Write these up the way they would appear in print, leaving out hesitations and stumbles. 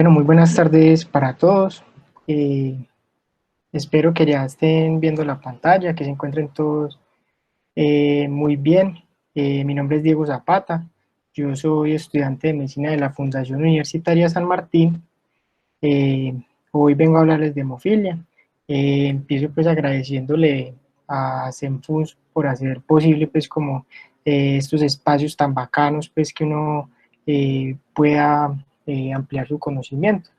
Bueno, muy buenas tardes para todos. Eh, Espero que ya estén viendo la pantalla, que se encuentren todos muy bien. Mi nombre es Diego Zapata. Yo soy estudiante de medicina de la Fundación Universitaria San Martín. Eh, Hoy vengo a hablarles de hemofilia. Empiezo pues agradeciéndole a CENFUS por hacer posible pues como estos espacios tan bacanos pues que uno pueda ampliar su conocimiento.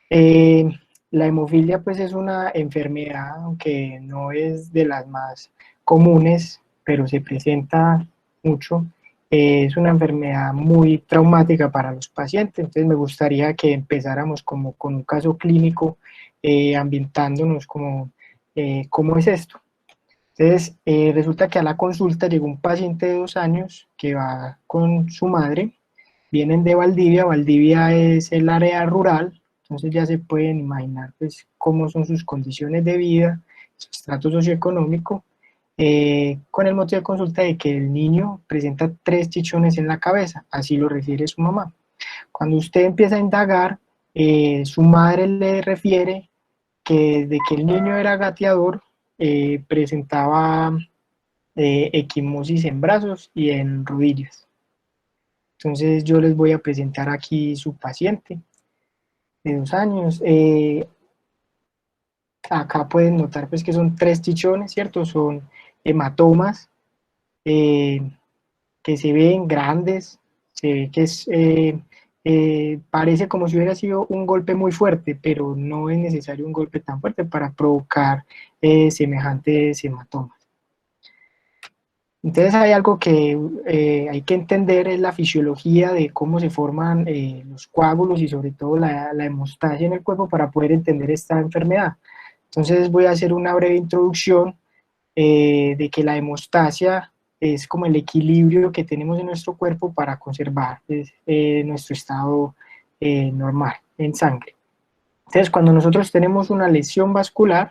Eh, la hemofilia pues es una enfermedad, aunque no es de las más comunes, pero se presenta mucho. Es una enfermedad muy traumática para los pacientes, entonces me gustaría que empezáramos como con un caso clínico, ambientándonos como cómo es esto. Entonces, resulta que a la consulta llegó un paciente de 2 años que va con su madre. Vienen de Valdivia. Valdivia es el área rural, entonces ya se pueden imaginar pues cómo son sus condiciones de vida, su estrato socioeconómico, con el motivo de consulta de que el niño presenta 3 chichones en la cabeza, así lo refiere su mamá. Cuando usted empieza a indagar, su madre le refiere que desde que el niño era gateador, presentaba equimosis en brazos y en rodillas. Entonces yo les voy a presentar aquí su paciente de 2 años. Acá pueden notar pues que son 3 chichones, ¿cierto? Son hematomas eh, que se ven grandes, se ve que parece como si hubiera sido un golpe muy fuerte, pero no es necesario un golpe tan fuerte para provocar semejantes hematomas. Entonces hay algo que hay que entender, es la fisiología de cómo se forman los coágulos y sobre todo la hemostasia en el cuerpo para poder entender esta enfermedad. Entonces voy a hacer una breve introducción de que la hemostasia es como el equilibrio que tenemos en nuestro cuerpo para conservar pues, nuestro estado normal en sangre. Entonces, cuando nosotros tenemos una lesión vascular,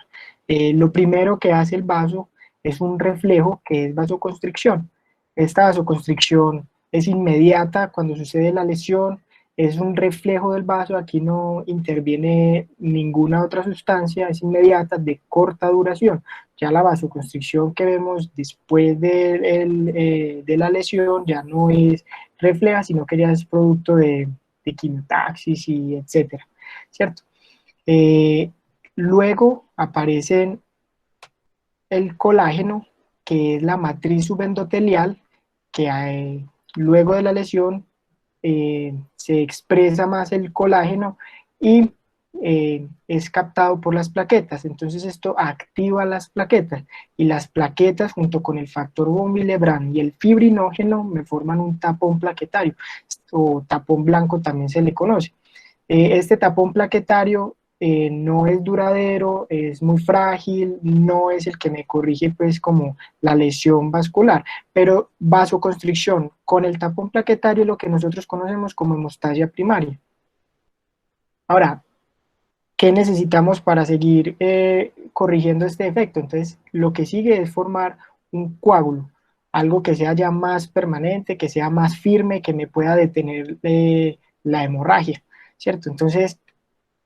lo primero que hace el vaso es un reflejo que es vasoconstricción. Esta vasoconstricción es inmediata cuando sucede la lesión, es un reflejo del vaso, aquí no interviene ninguna otra sustancia, es inmediata, de corta duración. Ya la vasoconstricción que vemos después de la lesión ya no es refleja, sino que ya es producto de quimiotaxis y etcétera, ¿cierto? Eh, Luego aparece el colágeno, que es la matriz subendotelial, que luego de la lesión se expresa más el colágeno y es captado por las plaquetas. Entonces esto activa las plaquetas y las plaquetas junto con el factor von Willebrand y el fibrinógeno me forman un tapón plaquetario o tapón blanco también se le conoce. Este tapón plaquetario no es duradero, es muy frágil, no es el que me corrige pues como la lesión vascular, pero vasoconstricción con el tapón plaquetario es lo que nosotros conocemos como hemostasia primaria. Ahora, ¿qué necesitamos para seguir corrigiendo este efecto? Entonces, lo que sigue es formar un coágulo, algo que sea ya más permanente, que sea más firme, que me pueda detener la hemorragia, ¿cierto? Entonces,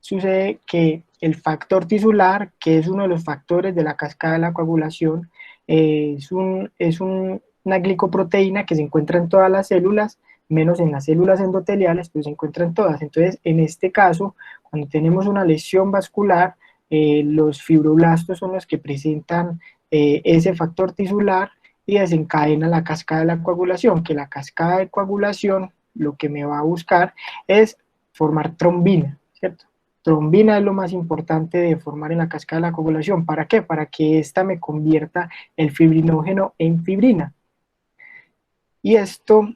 sucede que el factor tisular, que es uno de los factores de la cascada de la coagulación, una glicoproteína que se encuentra en todas las células, menos en las células endoteliales, pero se encuentra en todas. Entonces, en este caso, cuando tenemos una lesión vascular, los fibroblastos son los que presentan ese factor tisular y desencadena la cascada de la coagulación, que la cascada de coagulación lo que me va a buscar es formar trombina, ¿cierto? Trombina es lo más importante de formar en la cascada de la coagulación. ¿Para qué? Para que ésta me convierta el fibrinógeno en fibrina. Y esto,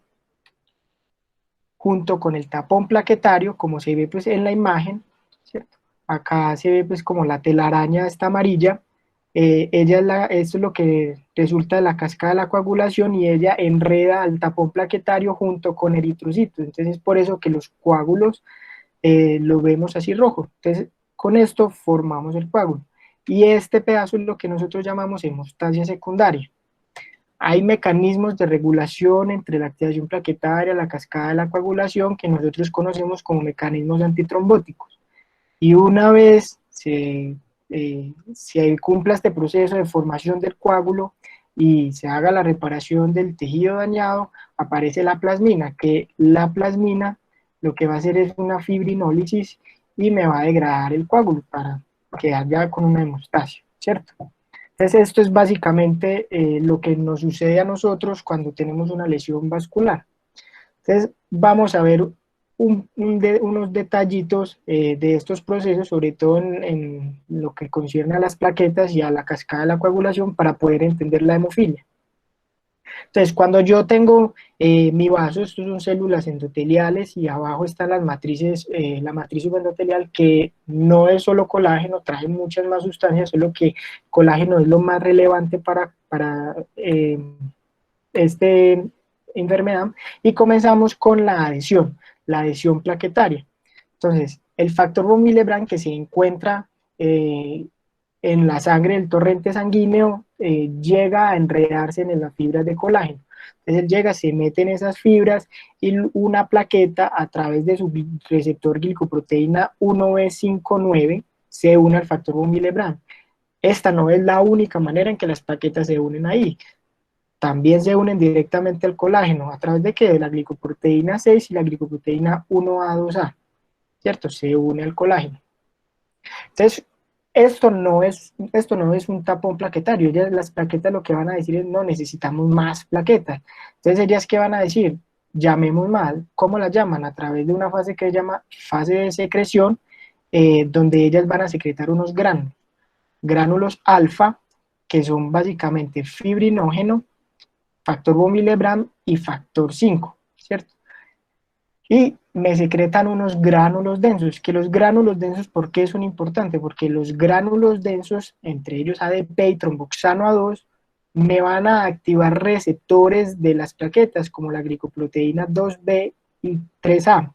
junto con el tapón plaquetario, como se ve pues en la imagen, ¿cierto? Acá se ve pues como la telaraña esta amarilla, esto es lo que resulta de la cascada de la coagulación y ella enreda al tapón plaquetario junto con eritrocitos. Entonces es por eso que los coágulos lo vemos así rojo. Entonces, con esto formamos el coágulo. Y este pedazo es lo que nosotros llamamos hemostasia secundaria. hay mecanismos de regulación entre la activación plaquetaria, la cascada de la coagulación, que nosotros conocemos como mecanismos antitrombóticos. Y una vez se cumpla este proceso de formación del coágulo y se haga la reparación del tejido dañado, aparece la plasmina, que la plasmina lo que va a hacer es una fibrinólisis y me va a degradar el coágulo para quedar ya con una hemostasia, ¿cierto? Entonces esto es básicamente lo que nos sucede a nosotros cuando tenemos una lesión vascular. Entonces vamos a ver unos detallitos de estos procesos, sobre todo en lo que concierne a las plaquetas y a la cascada de la coagulación para poder entender la hemofilia. Entonces, cuando yo tengo mi vaso, estos son células endoteliales y abajo están las matrices, la matriz subendotelial, que no es solo colágeno, trae muchas más sustancias, solo que colágeno es lo más relevante para esta enfermedad, y comenzamos con la adhesión plaquetaria. Entonces, el factor von Willebrand que se encuentra en la sangre del torrente sanguíneo llega a enredarse en las fibras de colágeno. Entonces él llega, se mete en esas fibras y una plaqueta a través de su receptor glicoproteína 1B59 se une al factor von Willebrand. Esta no es la única manera en que las plaquetas se unen ahí. También se unen directamente al colágeno, ¿a través de qué? De la glicoproteína 6 y la glicoproteína 1A2A, ¿cierto? Se une al colágeno. Entonces, esto no es un tapón plaquetario. Ellas, las plaquetas, lo que van a decir es: no, necesitamos más plaquetas. Entonces ellas, ¿qué van a decir? Llamemos más. ¿Cómo las llaman? A través de una fase que se llama fase de secreción, donde ellas van a secretar unos gránulos alfa, que son básicamente fibrinógeno, factor von Willebrand y factor 5, ¿cierto? Y me secretan unos gránulos densos, que los gránulos densos, ¿por qué son importantes? Porque los gránulos densos, entre ellos ADP y tromboxano A2, me van a activar receptores de las plaquetas, como la glicoproteína 2B y 3A.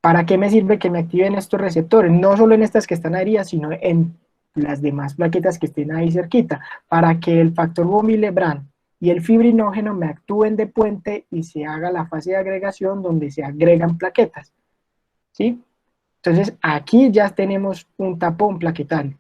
¿Para qué me sirve que me activen estos receptores? No solo en estas que están adheridas, sino en las demás plaquetas que estén ahí cerquita, para que el factor von Willebrand y el fibrinógeno me actúen de puente y se haga la fase de agregación donde se agregan plaquetas, ¿sí? Entonces aquí ya tenemos un tapón plaquetario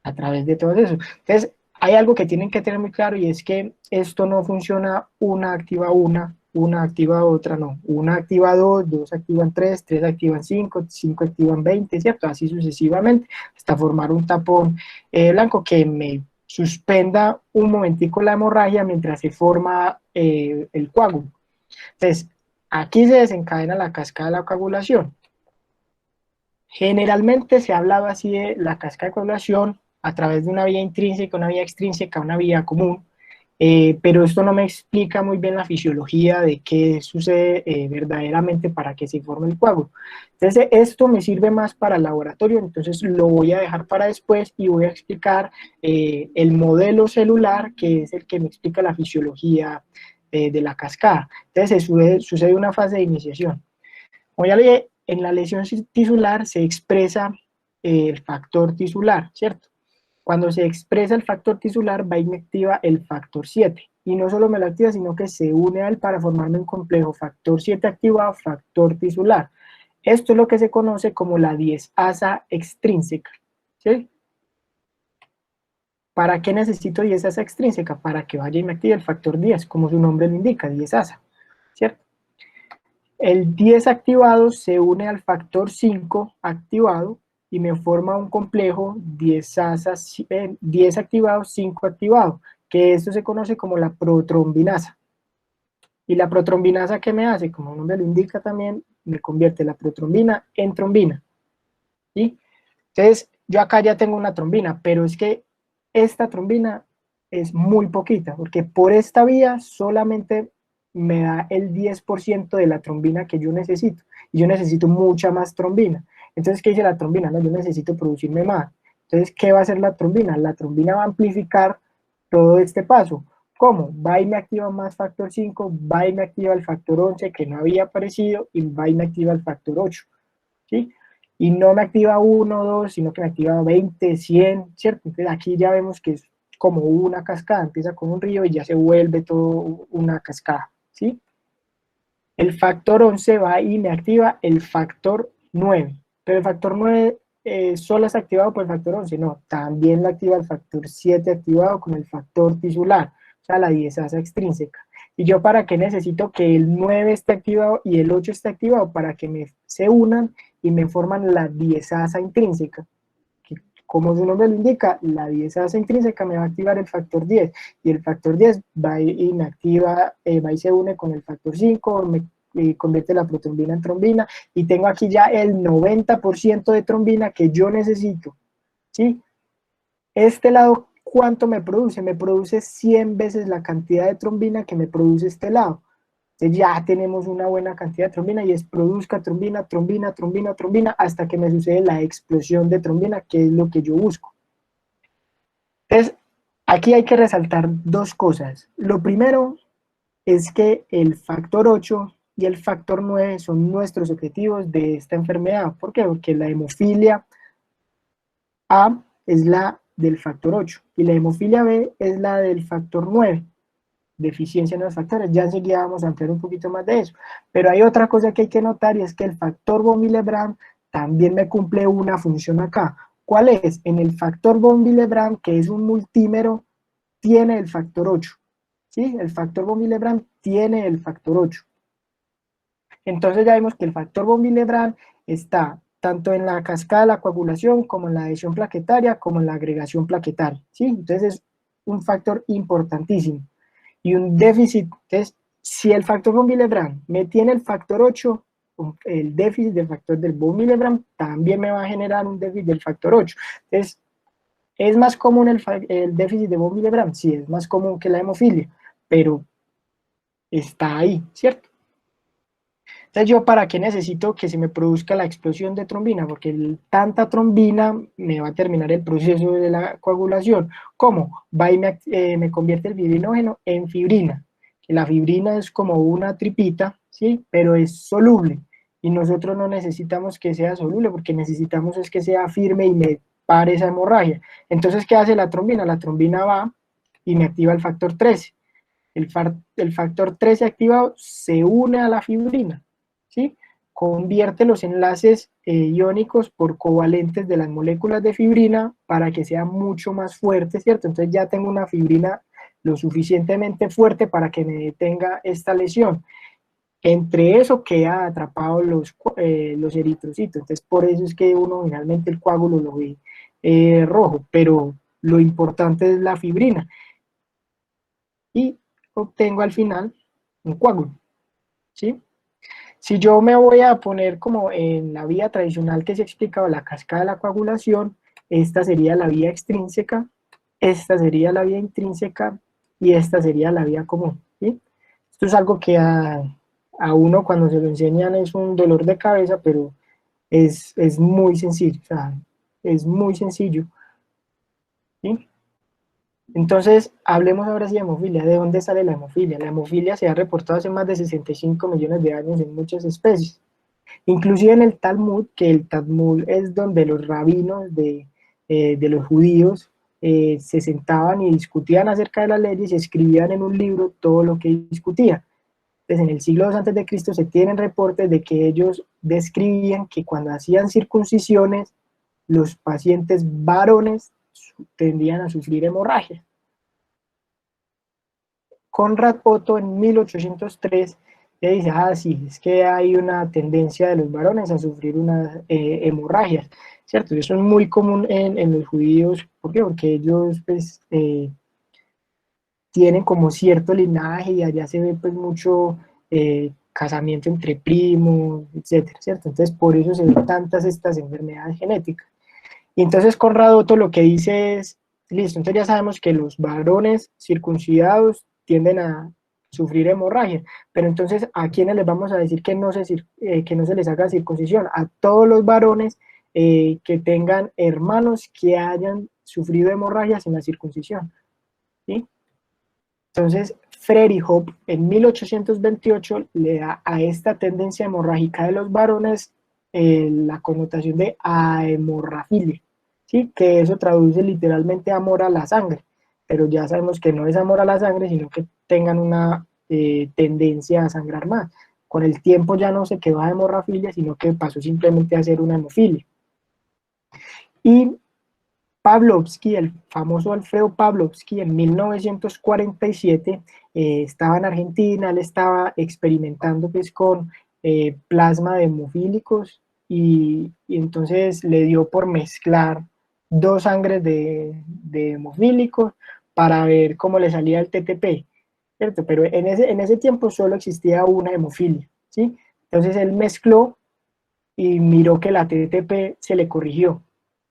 a través de todo eso. Entonces hay algo que tienen que tener muy claro, y es que esto no funciona una activa una activa otra, no. Una activa dos activan tres activan cinco activan 20, ¿cierto? Así sucesivamente, hasta formar un tapón blanco que me suspenda un momentico la hemorragia mientras se forma el coágulo. Entonces, aquí se desencadena la cascada de la coagulación. Generalmente se ha hablado así de la cascada de coagulación a través de una vía intrínseca, una vía extrínseca, una vía común, pero esto no me explica muy bien la fisiología de qué sucede verdaderamente para que se forme el coágulo. Entonces esto me sirve más para el laboratorio, entonces lo voy a dejar para después y voy a explicar el modelo celular, que es el que me explica la fisiología de la cascada. Entonces sucede una fase de iniciación. Como ya le dije, en la lesión tisular se expresa el factor tisular, ¿cierto? Cuando se expresa el factor tisular, va y me activa el factor 7. Y no solo me lo activa, sino que se une a él para formarme un complejo factor 7 activado, factor tisular. Esto es lo que se conoce como la diesasa extrínseca, ¿sí? ¿Para qué necesito diesasa extrínseca? Para que vaya y me active el factor 10, como su nombre lo indica, diesasa, ¿cierto? El 10 activado se une al factor 5 activado y me forma un complejo 10 activado, 5 activado, que esto se conoce como la protrombinasa. Y la protrombinasa, ¿qué me hace? Como el nombre lo indica también, me convierte la protrombina en trombina, ¿sí? Entonces, yo acá ya tengo una trombina, pero es que esta trombina es muy poquita, porque por esta vía solamente me da el 10% de la trombina que yo necesito, y yo necesito mucha más trombina. Entonces, ¿qué dice la trombina? No, yo necesito producirme más. Entonces, ¿qué va a hacer la trombina? La trombina va a amplificar todo este paso. ¿Cómo? Va y me activa más factor 5, va y me activa el factor 11 que no había aparecido, y va y me activa el factor 8, ¿sí? Y no me activa 1 o 2, sino que me activa 20, 100, ¿cierto? Entonces aquí ya vemos que es como una cascada, empieza con un río y ya se vuelve todo una cascada, ¿sí? El factor 11 va y me activa el factor 9, pero el factor 9 solo es activado por el factor 11, no, también lo activa el factor 7 activado con el factor tisular, o sea, la diezasa extrínseca. ¿Y yo para qué necesito que el 9 esté activado y el 8 esté activado? Para que se unan y me forman la diezasa intrínseca. Como su nombre lo indica, la diezasa intrínseca me va a activar el factor 10 y el factor 10 va y me activa, va y se une con el factor 5, me convierte la protrombina en trombina y tengo aquí ya el 90% de trombina que yo necesito, ¿sí? Este lado, ¿cuánto me produce? Me produce 100 veces la cantidad de trombina que me produce este lado. Entonces ya tenemos una buena cantidad de trombina y es produzca trombina, trombina, trombina, trombina, hasta que me sucede la explosión de trombina, que es lo que yo busco. Entonces, aquí hay que resaltar dos cosas. Lo primero es que el factor 8 y el factor 9 son nuestros objetivos de esta enfermedad. ¿Por qué? Porque la hemofilia A es la del factor 8 y la hemofilia B es la del factor 9. Deficiencia en los factores, ya enseguida vamos a ampliar un poquito más de eso, pero hay otra cosa que hay que notar y es que el factor von Willebrand también me cumple una función acá. ¿Cuál es? En el factor von Willebrand, que es un multímero, tiene el factor 8, ¿sí? El factor von Willebrand tiene el factor 8. Entonces ya vimos que el factor von Willebrand está tanto en la cascada de la coagulación como en la adhesión plaquetaria como en la agregación plaquetaria, ¿sí? Entonces es un factor importantísimo. Y un déficit, entonces, si el factor von Willebrand me tiene el factor 8, el déficit del factor del von Willebrand también me va a generar un déficit del factor 8. Entonces, ¿es más común el déficit de von Willebrand? Sí, es más común que la hemofilia, pero está ahí, ¿cierto? Entonces, ¿yo para qué necesito que se me produzca la explosión de trombina? Porque tanta trombina me va a terminar el proceso de la coagulación. ¿Cómo? Va y me convierte el fibrinógeno en fibrina. Que la fibrina es como una tripita, ¿sí? Pero es soluble. Y nosotros no necesitamos que sea soluble, porque necesitamos es que sea firme y me pare esa hemorragia. Entonces, ¿qué hace la trombina? La trombina va y me activa el factor 13. El factor 13 activado se une a la fibrina, ¿sí? Convierte los enlaces iónicos por covalentes de las moléculas de fibrina para que sea mucho más fuerte, ¿cierto? Entonces ya tengo una fibrina lo suficientemente fuerte para que me detenga esta lesión. Entre eso queda atrapados los eritrocitos, entonces por eso es que uno finalmente el coágulo lo ve rojo, pero lo importante es la fibrina. Y obtengo al final un coágulo, ¿sí? Si yo me voy a poner como en la vía tradicional que se ha explicado, la cascada de la coagulación, esta sería la vía extrínseca, esta sería la vía intrínseca y esta sería la vía común, ¿sí? Esto es algo que a uno cuando se lo enseñan es un dolor de cabeza, pero es muy sencillo, o sea, es muy sencillo, ¿sí? Entonces, hablemos ahora sí de hemofilia. ¿De dónde sale la hemofilia? La hemofilia se ha reportado hace más de 65 millones de años en muchas especies. Inclusive en el Talmud, que el Talmud es donde los rabinos de los judíos se sentaban y discutían acerca de las leyes y escribían en un libro todo lo que discutían. Entonces, en el siglo II antes de Cristo se tienen reportes de que ellos describían que cuando hacían circuncisiones, los pacientes varones tendían a sufrir hemorragia. Conrad Otto en 1803 le dice, sí, es que hay una tendencia de los varones a sufrir unas hemorragias, ¿cierto? Eso es muy común en los judíos, ¿por qué? Porque ellos pues, tienen como cierto linaje y allá se ve pues mucho casamiento entre primos, etcétera, ¿cierto? Entonces por eso se ven tantas estas enfermedades genéticas. Y entonces Conrad Otto lo que dice es, listo, entonces ya sabemos que los varones circuncidados tienden a sufrir hemorragia, pero entonces ¿a quiénes les vamos a decir que no se les haga circuncisión? A todos los varones que tengan hermanos que hayan sufrido hemorragias en la circuncisión, ¿sí? Entonces Frederick Hope en 1828 le da a esta tendencia hemorrágica de los varones la connotación de ahemorrafilia, ¿sí? Que eso traduce literalmente amor a la sangre. pero ya sabemos que no es amor a la sangre, sino que tengan una tendencia a sangrar más. Con el tiempo ya no se quedó de hemorrafilia, sino que pasó simplemente a ser una hemofilia. Y Pavlovsky, el famoso Alfredo Pavlovsky, en 1947 estaba en Argentina, él estaba experimentando pues, con plasma de hemofílicos y entonces le dio por mezclar dos sangres de hemofílicos para ver cómo le salía el TTP, ¿cierto? Pero en ese tiempo solo existía una hemofilia, ¿sí? Entonces él mezcló y miró que la TTP se le corrigió.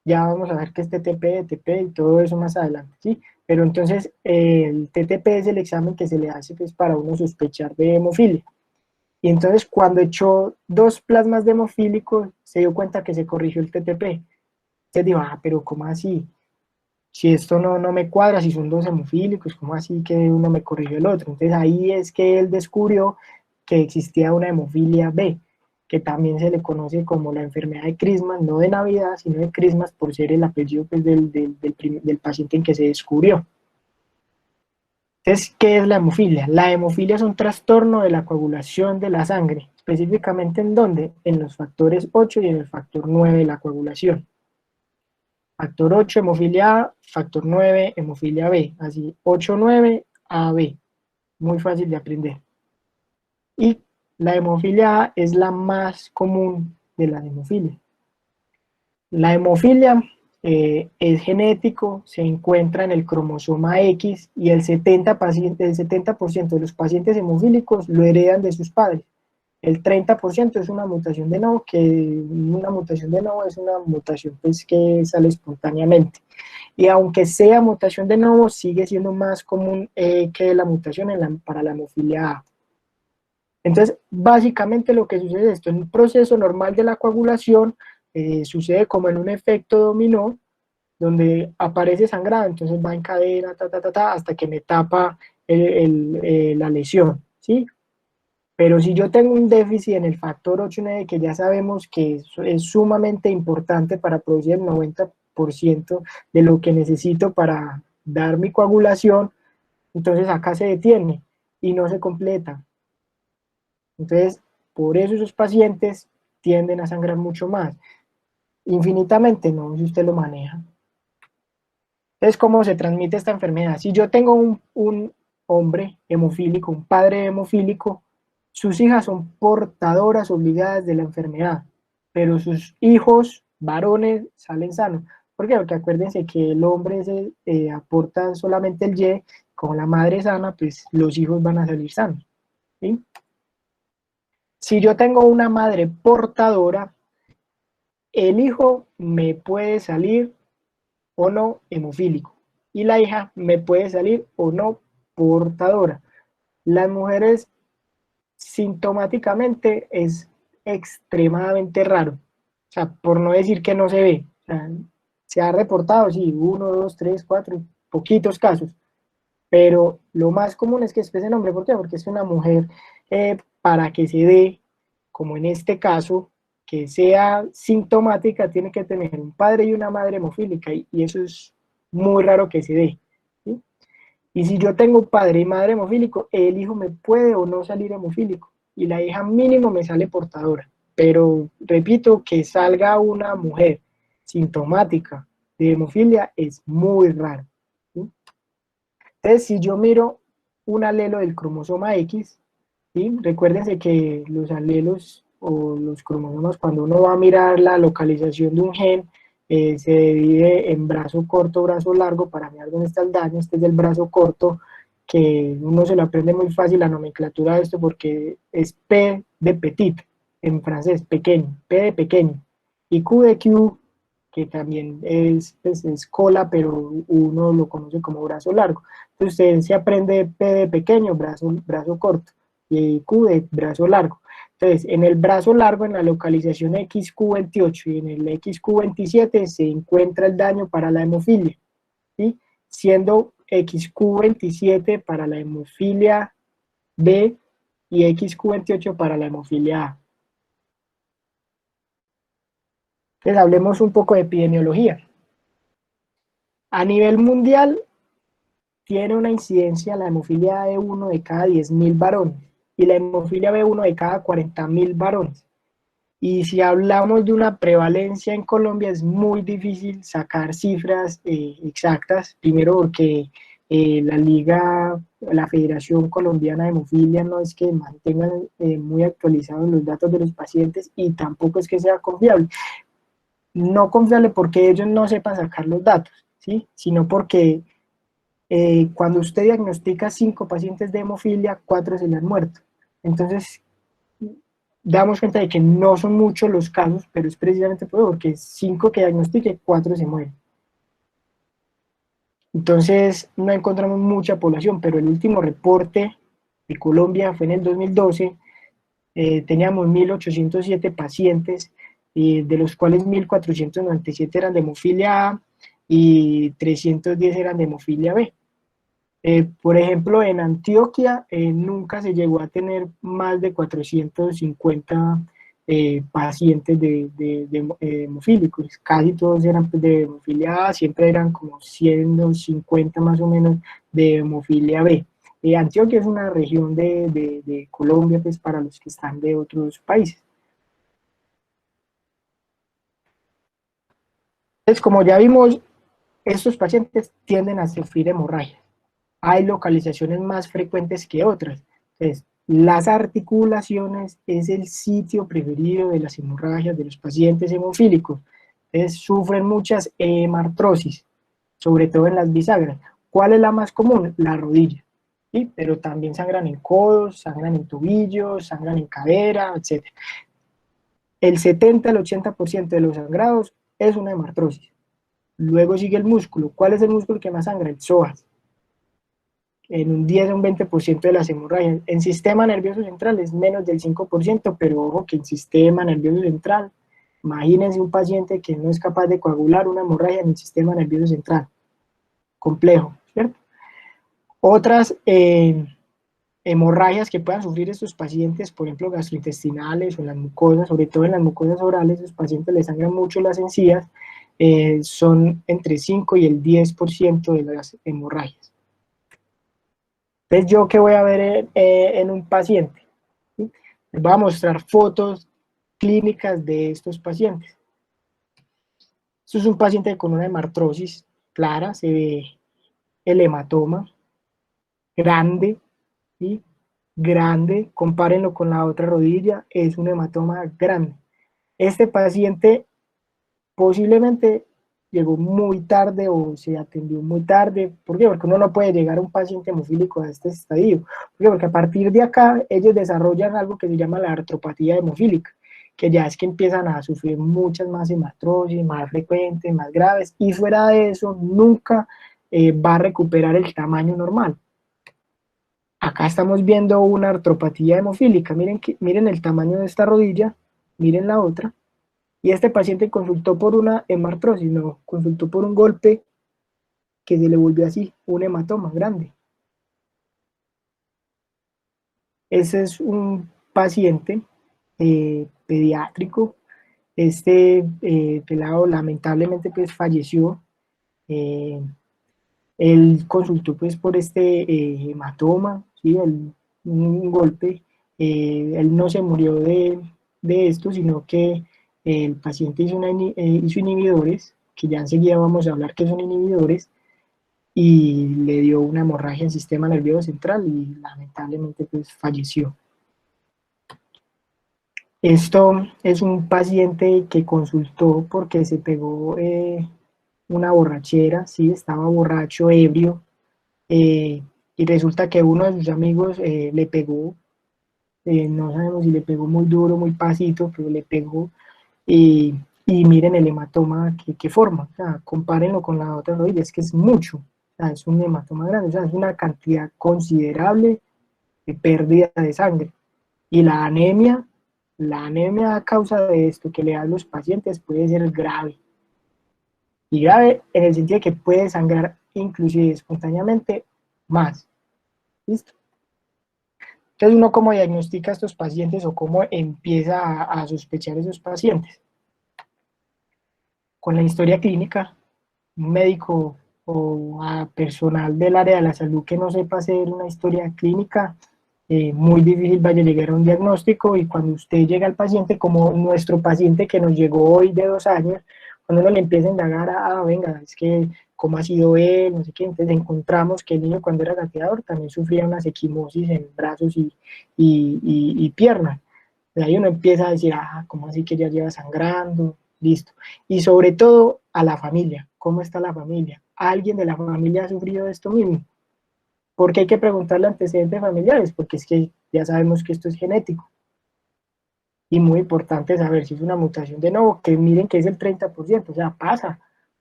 Ya vamos a ver qué es TTP, TP y todo eso más adelante, ¿sí? Pero entonces el TTP es el examen que se le hace pues, para uno sospechar de hemofilia. Y entonces cuando echó dos plasmas de hemofílicos, se dio cuenta que se corrigió el TTP. Entonces dijo, pero ¿cómo así? Si esto no me cuadra, si son dos hemofílicos, ¿cómo así que uno me corrigió el otro? Entonces ahí es que él descubrió que existía una hemofilia B, que también se le conoce como la enfermedad de Crismas, no de Navidad, sino de Crismas por ser el apellido pues, del paciente en que se descubrió. Entonces, ¿qué es la hemofilia? La hemofilia es un trastorno de la coagulación de la sangre, específicamente ¿en dónde? En los factores 8 y en el factor 9 de la coagulación. Factor 8, hemofilia A, factor 9, hemofilia B. Así, 8, 9, AB. Muy fácil de aprender. Y la hemofilia A es la más común de las hemofilias. La hemofilia es genético, se encuentra en el cromosoma X y el 70% de los pacientes hemofílicos lo heredan de sus padres. El 30% es una mutación de novo, que una mutación de novo es una mutación pues, que sale espontáneamente. Y aunque sea mutación de novo, sigue siendo más común que la mutación para la hemofilia A. Entonces, básicamente lo que sucede es esto, en un proceso normal de la coagulación, sucede como en un efecto dominó, donde aparece sangrado, entonces va en cadena, hasta que me tapa la lesión, ¿sí? Pero si yo tengo un déficit en el factor 8 9, que ya sabemos que es sumamente importante para producir el 90% de lo que necesito para dar mi coagulación, entonces acá se detiene y no se completa. Entonces, por eso esos pacientes tienden a sangrar mucho más. Infinitamente, no, si usted lo maneja. Entonces, ¿cómo se transmite esta enfermedad? Si yo tengo un hombre hemofílico, un padre hemofílico, sus hijas son portadoras obligadas de la enfermedad, pero sus hijos varones salen sanos. ¿Por qué? Porque acuérdense que el hombre aporta solamente el Y, con la madre sana, pues los hijos van a salir sanos, ¿sí? Si yo tengo una madre portadora, el hijo me puede salir o no hemofílico y la hija me puede salir o no portadora. Las mujeres sintomáticamente es extremadamente raro, o sea, por no decir que no se ve. O sea, se ha reportado, sí, uno, dos, tres, cuatro, poquitos casos, pero lo más común es que exprese nombre. ¿Por qué? Porque es una mujer, para que se dé, como en este caso, que sea sintomática, tiene que tener un padre y una madre hemofílica, y eso es muy raro que se dé, ¿sí? Y si yo tengo padre y madre hemofílico, el hijo me puede o no salir hemofílico, y la hija mínimo me sale portadora. Pero repito, que salga una mujer sintomática de hemofilia es muy raro, ¿sí? Entonces, si yo miro un alelo del cromosoma X, ¿sí? Recuérdense que los alelos o los cromosomas, cuando uno va a mirar la localización de un gen, se divide en brazo corto, brazo largo, para mirar dónde está el daño. Este es el brazo corto, que uno se lo aprende muy fácil la nomenclatura de esto, porque es P de petit, en francés, pequeño, P de pequeño, y Q de Q, que también pues, es cola, pero uno lo conoce como brazo largo. Entonces usted se aprende P de pequeño, brazo corto, y Q de brazo largo. Entonces, en el brazo largo, en la localización XQ28 y en el XQ27 se encuentra el daño para la hemofilia, ¿sí? Siendo XQ27 para la hemofilia B y XQ28 para la hemofilia A. Entonces, hablemos un poco de epidemiología. A nivel mundial, tiene una incidencia la hemofilia E1 de cada 10.000 varones y la hemofilia B1 de cada 40.000 varones. Y si hablamos de una prevalencia en Colombia, es muy difícil sacar cifras exactas, primero porque la Federación Colombiana de Hemofilia no es que mantengan muy actualizados los datos de los pacientes y tampoco es que sea confiable. No confiable porque ellos no sepan sacar los datos, ¿sí? Sino porque cuando usted diagnostica 5 pacientes de hemofilia, 4 se le han muerto. Entonces, damos cuenta de que no son muchos los casos, pero es precisamente porque 5 que diagnostique, 4 se mueren. Entonces, no encontramos mucha población, pero el último reporte de Colombia fue en el 2012, teníamos 1.807 pacientes, de los cuales 1.497 eran de hemofilia A y 310 eran de hemofilia B. Por ejemplo, en Antioquia nunca se llegó a tener más de 450 pacientes de hemofílicos, casi todos eran pues, de hemofilia A, siempre eran como 150 más o menos de hemofilia B. Antioquia es una región de Colombia pues, para los que están de otros países. Entonces, como ya vimos, estos pacientes tienden a sufrir hemorragia. Hay localizaciones más frecuentes que otras. Entonces, las articulaciones es el sitio preferido de las hemorragias de los pacientes hemofílicos. Entonces, sufren muchas hemartrosis, sobre todo en las bisagras. ¿Cuál es la más común? La rodilla. ¿Sí? Pero también sangran en codos, sangran en tobillos, sangran en cadera, etc. El 70 al 80% de los sangrados es una hemartrosis. Luego sigue el músculo. ¿Cuál es el músculo que más sangra? El psoas. En un 10 a un 20% de las hemorragias. En sistema nervioso central es menos del 5%, pero ojo que en sistema nervioso central, imagínense un paciente que no es capaz de coagular una hemorragia en el sistema nervioso central. Complejo, ¿cierto? Otras hemorragias que puedan sufrir estos pacientes, por ejemplo, gastrointestinales o en las mucosas, sobre todo en las mucosas orales, los pacientes les sangran mucho las encías, son entre 5 y el 10% de las hemorragias. Entonces, ¿yo qué voy a ver en un paciente? ¿Sí? Les voy a mostrar fotos clínicas de estos pacientes. Esto es un paciente con una hemartrosis clara, se ve el hematoma grande, ¿sí? Grande, compárenlo con la otra rodilla, es un hematoma grande. Este paciente posiblemente llegó muy tarde o se atendió muy tarde. ¿Por qué? Porque uno no puede llegar a un paciente hemofílico a este estadio. ¿Por qué? Porque a partir de acá ellos desarrollan algo que se llama la artropatía hemofílica, que ya es que empiezan a sufrir muchas más hematrosis, más frecuentes, más graves, y fuera de eso nunca va a recuperar el tamaño normal. Acá estamos viendo una artropatía hemofílica, miren el tamaño de esta rodilla, miren la otra, y este paciente consultó por una hemartrosis, no, consultó por un golpe que se le volvió así, un hematoma grande. Ese es un paciente pediátrico, este pelado lamentablemente pues falleció, eh, él consultó pues por este hematoma, ¿sí? Un golpe, él no se murió de esto, sino que el paciente hizo inhibidores, que ya enseguida vamos a hablar que son inhibidores, y le dio una hemorragia en sistema nervioso central y lamentablemente pues falleció. Esto es un paciente que consultó porque se pegó una borrachera, ¿sí? Estaba borracho, ebrio, y resulta que uno de sus amigos le pegó, no sabemos si le pegó muy duro, muy pasito, pero le pegó, y miren el hematoma que forma, o sea, compárenlo con la otra rodilla, es que es mucho, o sea, es un hematoma grande, o sea, es una cantidad considerable de pérdida de sangre. Y la anemia a causa de esto que le dan los pacientes puede ser grave. Y grave en el sentido de que puede sangrar inclusive espontáneamente más. ¿Listo? Entonces, ¿uno cómo diagnostica a estos pacientes o cómo empieza a sospechar a esos pacientes? Con la historia clínica, un médico o a personal del área de la salud que no sepa hacer una historia clínica, muy difícil vaya a llegar a un diagnóstico. Y cuando usted llega al paciente, como nuestro paciente que nos llegó hoy de 2 años, cuando uno le empieza a indagar, venga, es que cómo ha sido él, no sé qué, entonces encontramos que el niño cuando era gateador también sufría unas equimosis en brazos y piernas. De ahí uno empieza a decir, ¿cómo así que ya lleva sangrando? Listo. Y sobre todo a la familia, ¿cómo está la familia? ¿Alguien de la familia ha sufrido de esto mismo? Porque hay que preguntarle antecedentes familiares, porque es que ya sabemos que esto es genético. Y muy importante saber si es una mutación de nuevo, que miren que es el 30%, o sea,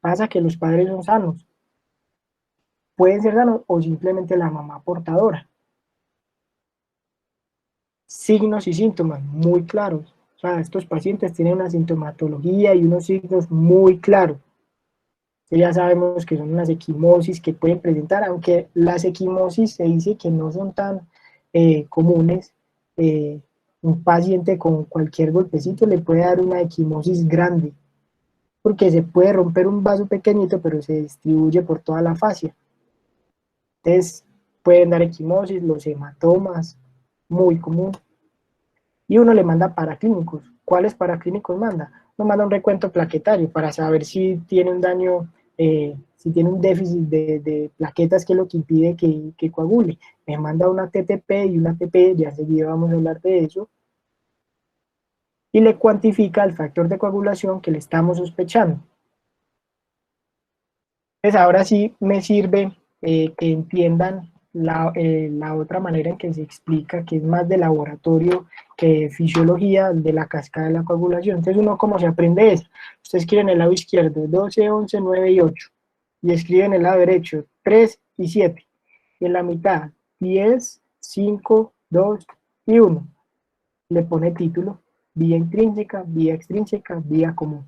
pasa que los padres son sanos. Pueden ser sanos o simplemente la mamá portadora. Signos y síntomas muy claros. O sea, estos pacientes tienen una sintomatología y unos signos muy claros. Ya sabemos que son unas equimosis que pueden presentar, aunque las equimosis se dice que no son tan comunes. Un paciente con cualquier golpecito le puede dar una equimosis grande, porque se puede romper un vaso pequeñito, pero se distribuye por toda la fascia. Entonces, pueden dar equimosis, los hematomas, muy común. Y uno le manda paraclínicos. ¿Cuáles paraclínicos manda? Nos manda un recuento plaquetario para saber si tiene un daño, si tiene un déficit de plaquetas, que es lo que impide que coagule. Me manda una TTP y una TP, ya seguido vamos a hablar de eso, y le cuantifica el factor de coagulación que le estamos sospechando. Pues ahora sí me sirve que entiendan la otra manera en que se explica, que es más de laboratorio que de fisiología, de la cascada de la coagulación. Entonces, uno, ¿cómo se aprende eso? Usted escribe en el lado izquierdo 12, 11, 9 y 8, y escribe en el lado derecho 3 y 7, y en la mitad 10, 5, 2 y 1. Le pone título: vía intrínseca, vía extrínseca, vía común.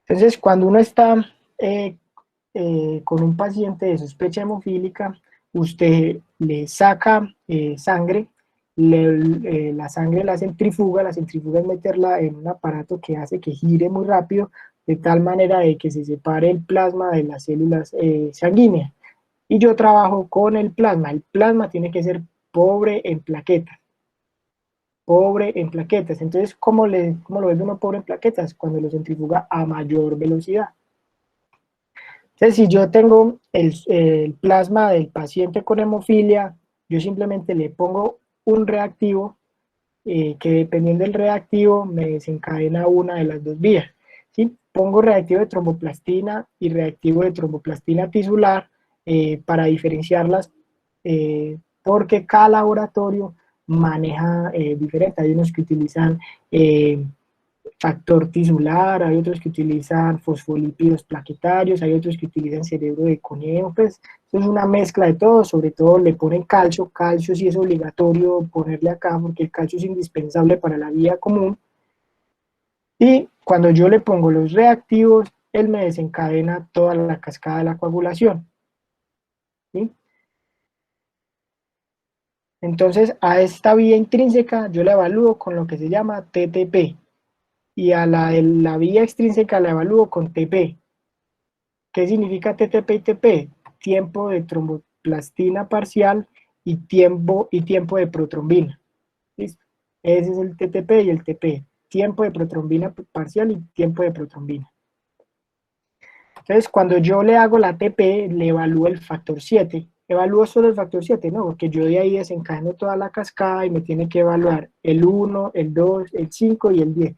Entonces, cuando uno está eh, con un paciente de sospecha hemofílica, usted le saca sangre, la sangre la centrifuga es meterla en un aparato que hace que gire muy rápido, de tal manera de que se separe el plasma de las células sanguíneas. Y yo trabajo con el plasma tiene que ser pobre en plaquetas, pobre en plaquetas. Entonces, ¿cómo lo ve uno pobre en plaquetas? Cuando lo centrifuga a mayor velocidad. Entonces, si yo tengo el plasma del paciente con hemofilia, yo simplemente le pongo un reactivo que, dependiendo del reactivo, me desencadena una de las dos vías. ¿Sí? Pongo reactivo de tromboplastina y reactivo de tromboplastina tisular para diferenciarlas, porque cada laboratorio maneja diferente. Hay unos que utilizan factor tisular, hay otros que utilizan fosfolípidos plaquetarios, hay otros que utilizan cerebro de conejo. Pues es una mezcla de todo. Sobre todo le ponen calcio. Calcio sí es obligatorio ponerle acá, porque el calcio es indispensable para la vía común. Y cuando yo le pongo los reactivos, él me desencadena toda la cascada de la coagulación, ¿sí? Entonces, a esta vía intrínseca yo la evalúo con lo que se llama TTP, y a la vía extrínseca la evalúo con TP. ¿Qué significa TTP y TP? Tiempo de tromboplastina parcial y tiempo de protrombina. ¿Listo? Ese es el TTP y el TP. Tiempo de protrombina parcial y tiempo de protrombina. Entonces, cuando yo le hago la TP, le evalúo el factor 7. ¿Evalúo solo el factor 7? No, porque yo de ahí desencadeno toda la cascada y me tiene que evaluar el 1, el 2, el 5 y el 10.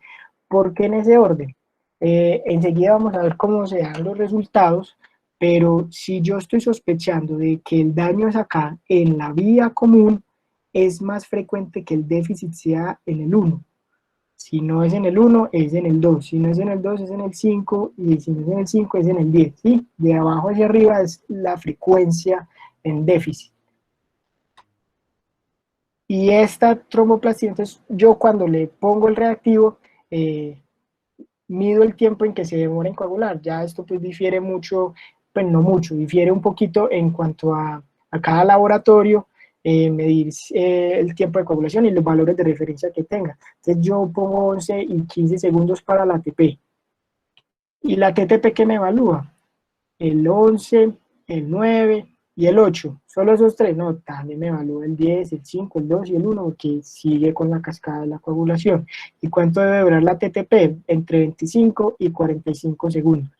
¿Por qué en ese orden? Enseguida vamos a ver cómo se dan los resultados, pero si yo estoy sospechando de que el daño es acá, en la vía común, es más frecuente que el déficit sea en el 1. Si no es en el 1, es en el 2. Si no es en el 2, es en el 5. Y si no es en el 5, es en el 10. ¿Sí? De abajo hacia arriba es la frecuencia en déficit. Y esta tromboplastina, entonces yo cuando le pongo el reactivo, mido el tiempo en que se demora en coagular. Ya esto pues difiere mucho, pues no mucho, difiere un poquito en cuanto a cada laboratorio, medir el tiempo de coagulación y los valores de referencia que tenga. Entonces yo pongo 11 y 15 segundos para la TP. ¿Y la TTP qué me evalúa? el 11, el 9 y el 8. Solo esos tres, no, también me evalúa el 10, el 5, el 2 y el 1, que sigue con la cascada de la coagulación. ¿Y cuánto debe durar la TTP? Entre 25 y 45 segundos.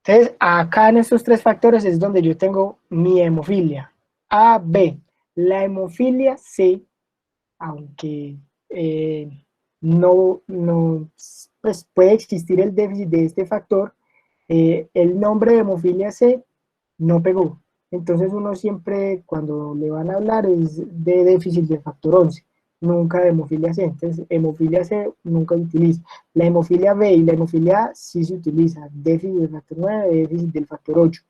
Entonces, acá en estos tres factores es donde yo tengo mi hemofilia. A, B. La hemofilia C, aunque no, pues puede existir el déficit de este factor, el nombre de hemofilia C no pegó. Entonces uno siempre cuando le van a hablar es de déficit del factor 11, nunca de hemofilia C. Entonces hemofilia C nunca se utiliza. La hemofilia B y la hemofilia A sí se utiliza, déficit del factor 9, déficit del factor 8.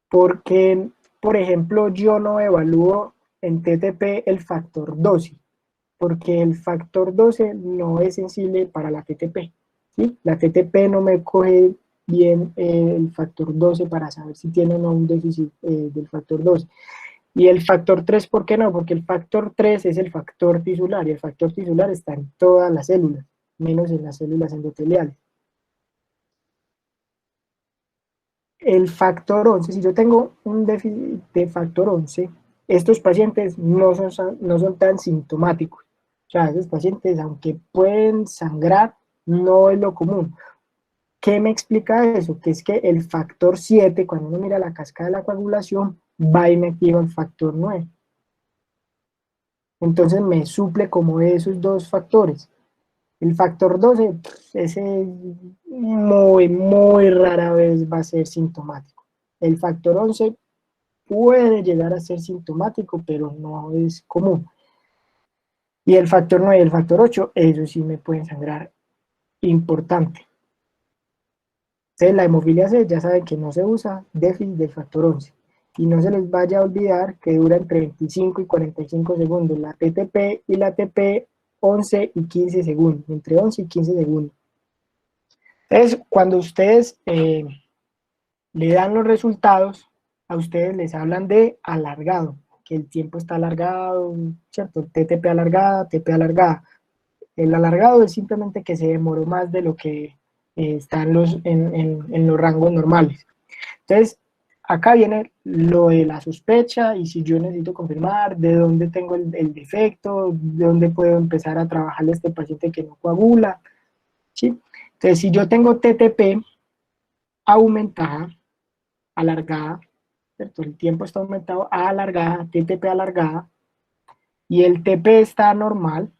Porque, por ejemplo, yo no evalúo en TTP el factor 12, porque el factor 12 no es sensible para la TTP. ¿Sí? La TTP no me coge bien el factor 12 para saber si tiene o no un déficit del factor 12. Y el factor 3, ¿por qué no? Porque el factor 3 es el factor tisular y el factor tisular está en todas las células, menos en las células endoteliales. El factor 11, si yo tengo un déficit de factor 11, estos pacientes no son tan sintomáticos. O sea, esos pacientes, aunque pueden sangrar, no es lo común. ¿Qué me explica eso? Que es que el factor 7, cuando uno mira la cascada de la coagulación, va y me activa el factor 9. Entonces me suple como esos dos factores. El factor 12, ese muy, muy rara vez va a ser sintomático. El factor 11 puede llegar a ser sintomático, pero no es común. Y el factor 9 y el factor 8, eso sí me pueden sangrar importante. Entonces, la hemofilia C ya saben que no se usa, déficit del factor 11. Y no se les vaya a olvidar que dura entre 25 y 45 segundos. La TTP y la TP 11 y 15 segundos, entre 11 y 15 segundos. Entonces, cuando ustedes le dan los resultados, a ustedes les hablan de alargado, que el tiempo está alargado, ¿cierto? TTP alargada, TP alargada. El alargado es simplemente que se demoró más de lo que está en los rangos normales. Entonces, acá viene lo de la sospecha y si yo necesito confirmar de dónde tengo el defecto, de dónde puedo empezar a trabajarle a este paciente que no coagula, ¿sí? Entonces, si yo tengo TTP aumentada, alargada, ¿cierto? El tiempo está aumentado a alargada, TTP alargada, y el TP está normal,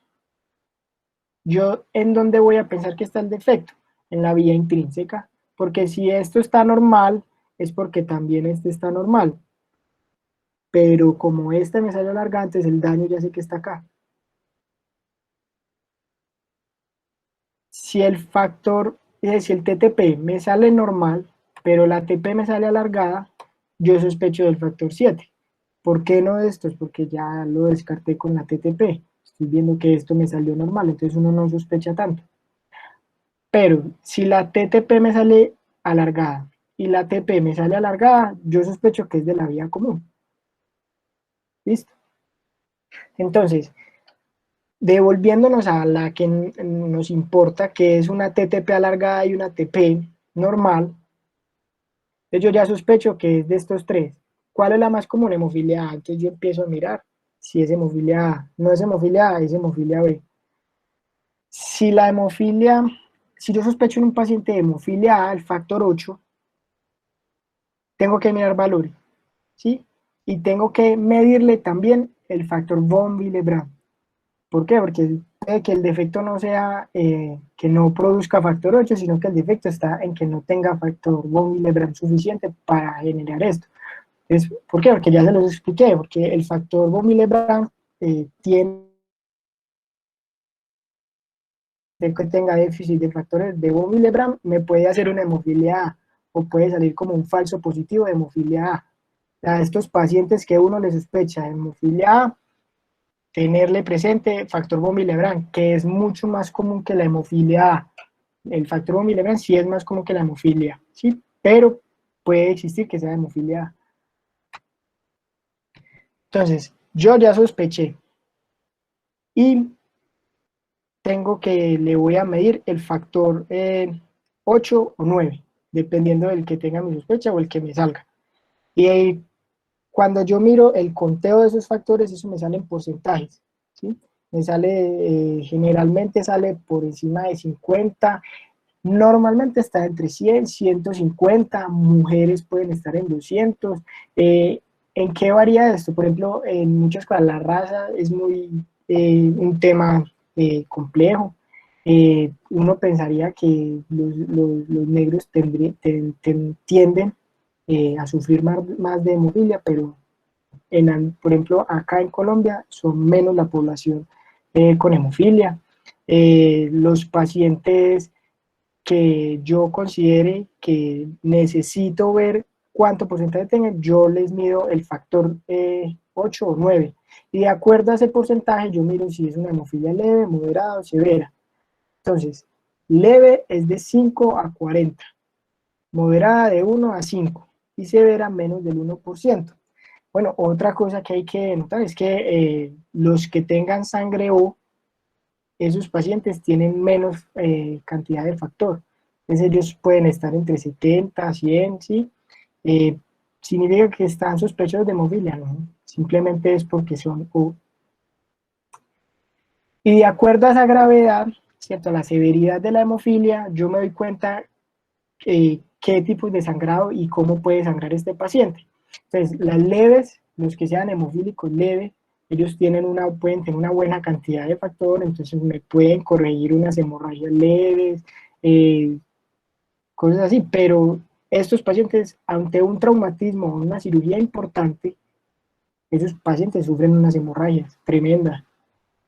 yo en dónde voy a pensar que está el defecto, en la vía intrínseca, porque si esto está normal, es porque también este está normal, pero como este me sale alargado, entonces el daño ya sé que está acá. Si el factor, si el TTP me sale normal, pero la TP me sale alargada, yo sospecho del factor 7. ¿Por qué no de estos? Porque ya lo descarté con la TTP. Estoy viendo que esto me salió normal, entonces uno no sospecha tanto. Pero si la TTP me sale alargada y la TP me sale alargada, yo sospecho que es de la vía común. ¿Listo? Entonces, devolviéndonos a la que nos importa, que es una TTP alargada y una TP normal, entonces yo ya sospecho que es de estos tres. ¿Cuál es la más común? Hemofilia A. Entonces yo empiezo a mirar si es hemofilia A. No es hemofilia A, es hemofilia B. Si la hemofilia, si yo sospecho en un paciente de hemofilia A, el factor 8, tengo que mirar valores, ¿sí? Y tengo que medirle también el factor von Willebrand. ¿Por qué? Porque puede que el defecto no sea que no produzca factor 8, sino que el defecto está en que no tenga factor von Willebrand suficiente para generar esto. Entonces, ¿por qué? Porque ya se los expliqué, porque el factor von Willebrand tiene que tenga déficit de factores de von Willebrand, me puede hacer una hemofilia A o puede salir como un falso positivo de hemofilia A. A estos pacientes que uno le sospecha de hemofilia A, tenerle presente factor von Willebrand, que es mucho más común que la hemofilia A. El factor von Willebrand sí es más común que la hemofilia, ¿sí? Pero puede existir que sea hemofilia A. Entonces, yo ya sospeché y tengo que, le voy a medir el factor 8 o 9, dependiendo del que tenga mi sospecha o el que me salga. Y ahí, cuando yo miro el conteo de esos factores, eso me sale en porcentajes, ¿sí? Me sale, generalmente sale por encima de 50, normalmente está entre 100, 150, mujeres pueden estar en 200. Eh, ¿En qué varía esto? Por ejemplo, en muchas cosas la raza es muy un tema complejo. Uno pensaría que los negros tienden a sufrir más de hemofilia, pero por ejemplo, acá en Colombia son menos la población con hemofilia. Los pacientes que yo considere que necesito ver cuánto porcentaje tengan, yo les mido el factor 8 o 9. Y de acuerdo a ese porcentaje, yo miro si es una hemofilia leve, moderada o severa. Entonces, leve es de 5 a 40, moderada de 1 a 5 y severa menos del 1%. Bueno, otra cosa que hay que notar es que los que tengan sangre O, esos pacientes tienen menos cantidad de factor. Entonces ellos pueden estar entre 70, 100, ¿sí? Eh, Significa que están sospechosos de hemofilia, ¿no? Simplemente es porque son O. Y de acuerdo a esa gravedad, ¿cierto? A la severidad de la hemofilia, yo me doy cuenta qué tipos de sangrado y cómo puede sangrar este paciente. Entonces, las leves, los que sean hemofílicos leves, ellos pueden tener una buena cantidad de factor, entonces me pueden corregir unas hemorragias leves, eh, cosas así, pero estos pacientes, ante un traumatismo o una cirugía importante, esos pacientes sufren unas hemorragias tremendas.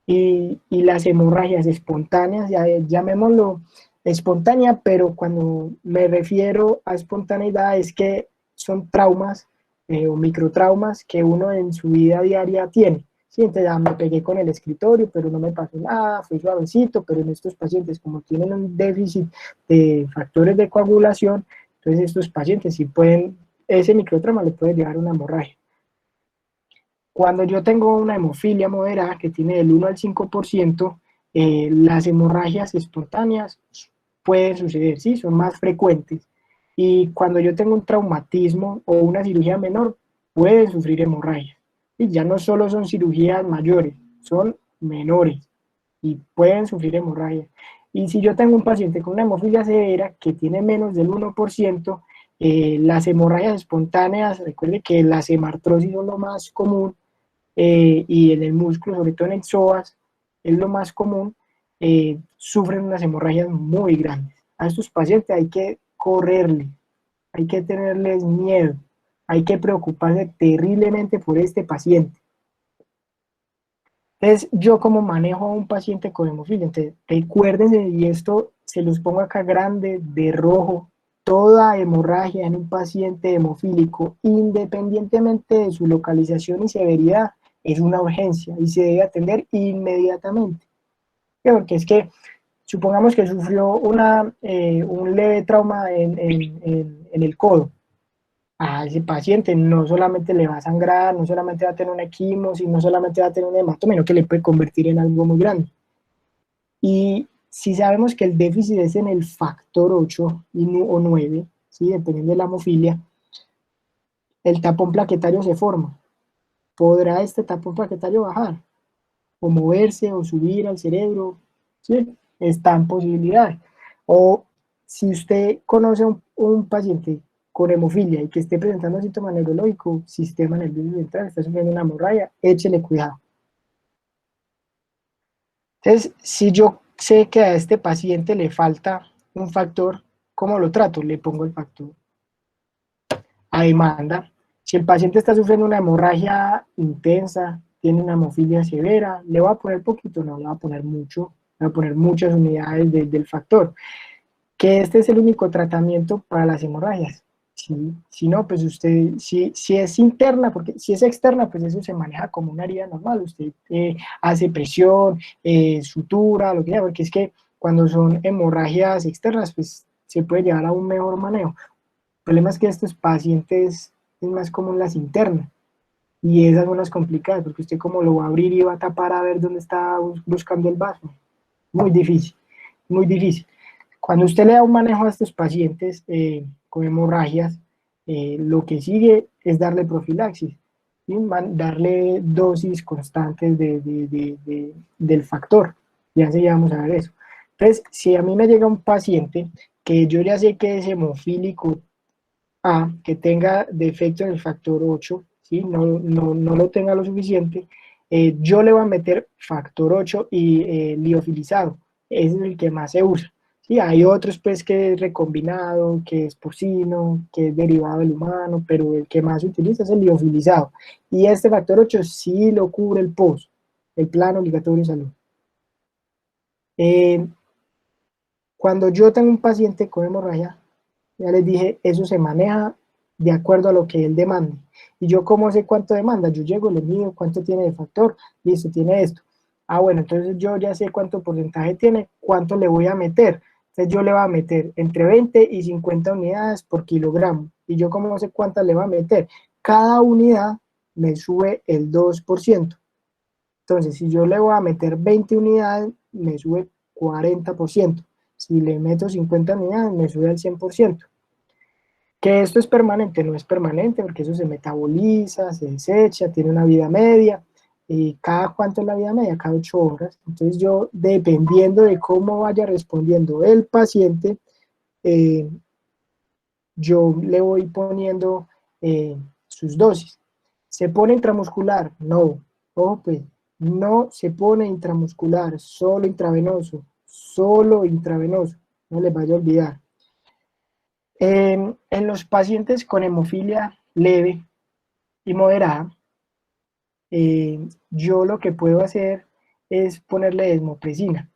Y las hemorragias espontáneas, ya, llamémoslo espontánea, pero cuando me refiero a espontaneidad es que son traumas o microtraumas que uno en su vida diaria tiene. Sí, entonces ya me pegué con el escritorio, pero no me pasó nada, fue suavecito, pero en estos pacientes como tienen un déficit de factores de coagulación, entonces estos pacientes sí pueden, ese microtrauma le puede llevar a una hemorragia. Cuando yo tengo una hemofilia moderada que tiene del 1 al 5%, las hemorragias espontáneas pueden suceder, ¿sí? Son más frecuentes. Y cuando yo tengo un traumatismo o una cirugía menor, pueden sufrir hemorragias. Y ya no solo son cirugías mayores, son menores y pueden sufrir hemorragias. Y si yo tengo un paciente con una hemofilia severa que tiene menos del 1%, las hemorragias espontáneas, recuerde que las hemartrosis son lo más común, y en el músculo, sobre todo en el psoas, es lo más común, sufren unas hemorragias muy grandes. A estos pacientes hay que correrles, hay que tenerles miedo, hay que preocuparse terriblemente por este paciente. Entonces, yo como manejo a un paciente con hemofilia, entonces recuérdense, y esto se los pongo acá grande, de rojo, toda hemorragia en un paciente hemofílico, independientemente de su localización y severidad, es una urgencia y se debe atender inmediatamente. Porque es que, supongamos que sufrió un leve trauma en el codo, a ese paciente no solamente le va a sangrar, no solamente va a tener una equimosis, no solamente va a tener un hematoma, sino que le puede convertir en algo muy grande. Y si sabemos que el déficit es en el factor 8 o 9, ¿sí? Dependiendo de la hemofilia, el tapón plaquetario se forma. ¿Podrá este tapón plaquetario bajar? O moverse o subir al cerebro, ¿sí? Están posibilidades. O si usted conoce a un paciente con hemofilia y que esté presentando síntomas neurológicos, sistema nervioso central, está sufriendo una hemorragia, échele cuidado. Entonces, si yo sé que a este paciente le falta un factor, ¿cómo lo trato? Le pongo el factor a demanda. Si el paciente está sufriendo una hemorragia intensa, tiene una hemofilia severa, ¿le va a poner poquito? No, le va a poner mucho, le va a poner muchas unidades del factor. Que este es el único tratamiento para las hemorragias. Si no, pues usted, si es interna, porque si es externa, pues eso se maneja como una herida normal. Usted hace presión, sutura, lo que sea, porque es que cuando son hemorragias externas, pues se puede llevar a un mejor manejo. El problema es que estos pacientes es más común las internas. Y esas son las complicadas, porque usted como lo va a abrir y va a tapar a ver dónde está buscando el vaso. Muy difícil, muy difícil. Cuando usted le da un manejo a estos pacientes con hemorragias, lo que sigue es darle profilaxis, ¿sí? Darle dosis constantes del factor. Ya vamos a ver eso. Entonces, si a mí me llega un paciente que yo ya sé que es hemofílico A, que tenga defecto en el factor 8, ¿sí? No lo tenga lo suficiente, yo le voy a meter factor 8 y liofilizado. Ese es el que más se usa. Sí, hay otros pues que es recombinado, que es porcino, que es derivado del humano, pero el que más se utiliza es el liofilizado. Y este factor 8 sí lo cubre el POS, el Plan Obligatorio de Salud. Eh, Cuando yo tengo un paciente con hemorragia, ya les dije, eso se maneja de acuerdo a lo que él demande. Y yo, ¿cómo sé cuánto demanda? Yo llego, le mido cuánto tiene de factor, listo, tiene esto. Ah, bueno, entonces yo ya sé cuánto porcentaje tiene, cuánto le voy a meter. Entonces yo le voy a meter entre 20 y 50 unidades por kilogramo. Y yo, ¿cómo sé cuántas le voy a meter? Cada unidad me sube el 2%. Entonces, si yo le voy a meter 20 unidades, me sube 40%. Si le meto 50 unidades, me sube al 100%. Que esto es permanente, no es permanente, porque eso se metaboliza, se desecha, tiene una vida media. ¿Y cada cuánto es la vida media? Cada 8 horas. Entonces yo, dependiendo de cómo vaya respondiendo el paciente, eh, yo le voy poniendo sus dosis. ¿Se pone intramuscular? No. Ojo, pues, no se pone intramuscular, solo intravenoso, solo intravenoso. No les vaya a olvidar. En los pacientes con hemofilia leve y moderada, yo lo que puedo hacer es ponerle desmopresina,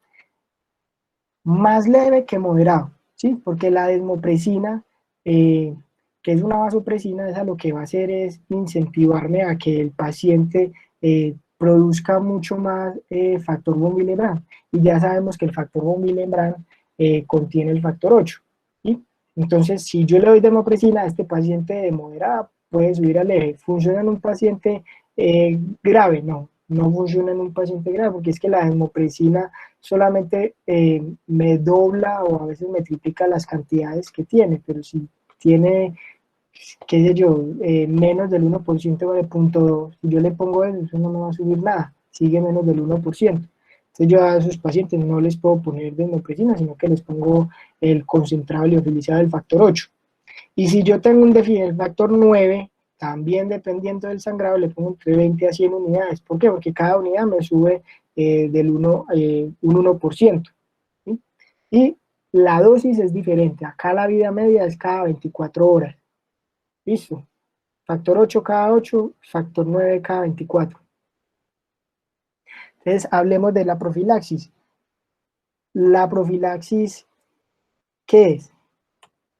más leve que moderado, ¿sí? Porque la desmopresina, que es una vasopresina, esa lo que va a hacer es incentivarme a que el paciente produzca mucho más factor von Willebrand. Y ya sabemos que el factor von Willebrand contiene el factor 8. ¿Sí? Entonces, si yo le doy desmopresina a este paciente de moderada, puede subir a leve. ¿Funciona en un paciente grave? No, no funciona en un paciente grave, porque es que la desmopresina solamente me dobla o a veces me triplica las cantidades que tiene, pero si tiene, qué sé yo, menos del 1% de punto 2, si yo le pongo eso no me va a subir nada, sigue menos del 1%. Entonces yo a esos pacientes no les puedo poner desmopresina, sino que les pongo el concentrado liofilizado del factor 8. Y si yo tengo un déficit del factor 9, también dependiendo del sangrado, le pongo entre 20 a 100 unidades. ¿Por qué? Porque cada unidad me sube un 1%. ¿Sí? Y la dosis es diferente. Acá la vida media es cada 24 horas. ¿Listo? Factor 8 cada 8, factor 9 cada 24. Entonces, hablemos de la profilaxis. La profilaxis, ¿qué es?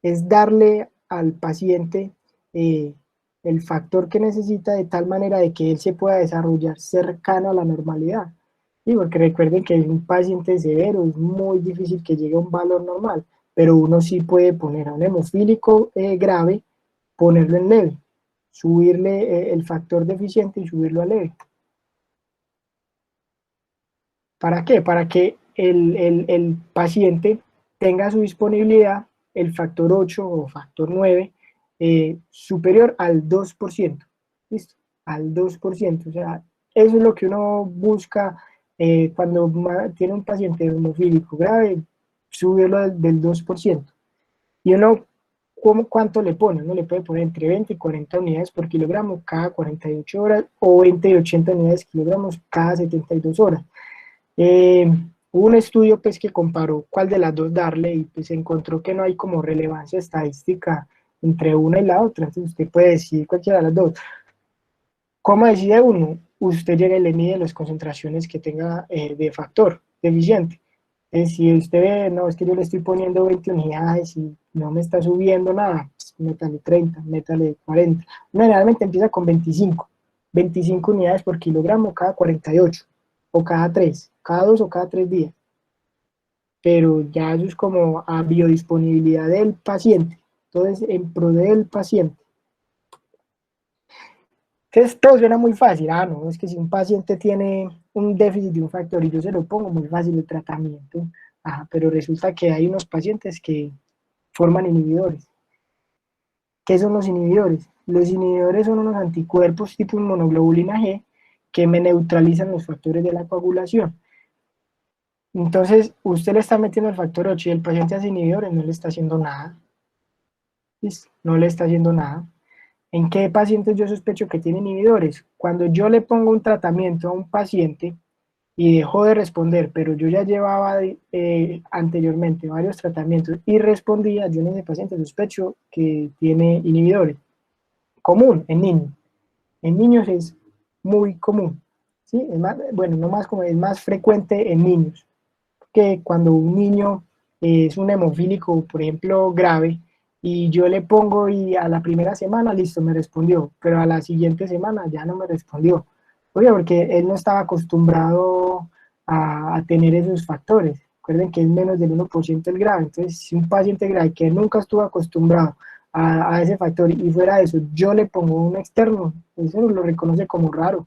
Es darle al paciente eh, el factor que necesita de tal manera de que él se pueda desarrollar cercano a la normalidad. ¿Sí? Porque recuerden que un paciente severo es muy difícil que llegue a un valor normal, pero uno sí puede poner a un hemofílico grave, ponerlo en leve, subirle el factor deficiente y subirlo a leve. ¿Para qué? Para que el paciente tenga a su disponibilidad el factor 8 o factor 9 superior al 2%. ¿Listo? Al 2%. O sea, eso es lo que uno busca cuando tiene un paciente hemofílico grave, subirlo del 2%. Y uno, ¿cuánto le pone? Uno le puede poner entre 20 y 40 unidades por kilogramo cada 48 horas o 20 y 80 unidades kilogramos cada 72 horas. Hubo un estudio pues que comparó cuál de las dos darle y pues encontró que no hay como relevancia estadística entre una y la otra, entonces usted puede decidir cualquiera de las dos. ¿Cómo decide uno? Usted llega y le mide las concentraciones que tenga de factor deficiente. Si usted ve, no, es que yo le estoy poniendo 20 unidades y no me está subiendo nada, pues métale 30, métale 40. Uno generalmente empieza con 25 unidades por kilogramo cada 48, o cada 3, cada 2 o cada 3 días. Pero ya eso es como a biodisponibilidad del paciente, entonces en pro del paciente. Entonces todo suena muy fácil. Ah, no, es que si un paciente tiene un déficit de un factor y yo se lo pongo, muy fácil el tratamiento. Ajá, pero resulta que hay unos pacientes que forman inhibidores. ¿Qué son los inhibidores? Los inhibidores son unos anticuerpos tipo inmunoglobulina G que me neutralizan los factores de la coagulación. Entonces, usted le está metiendo el factor 8 y el paciente hace inhibidores, no le está haciendo nada. ¿Listo? No le está haciendo nada. ¿En qué pacientes yo sospecho que tiene inhibidores? Cuando yo le pongo un tratamiento a un paciente y dejó de responder, pero yo ya llevaba anteriormente varios tratamientos y respondía, yo en ese paciente sospecho que tiene inhibidores. Común en niños. En niños es muy común. ¿Sí? Es más, bueno, no más como es más frecuente en niños. Que cuando un niño es un hemofílico, por ejemplo, grave, y yo le pongo y a la primera semana, listo, me respondió, pero a la siguiente semana ya no me respondió. Oye, porque él no estaba acostumbrado a tener esos factores. Recuerden que es menos del 1% el grave. Entonces, si un paciente grave que nunca estuvo acostumbrado a ese factor y fuera de eso, yo le pongo un externo, eso lo reconoce como raro.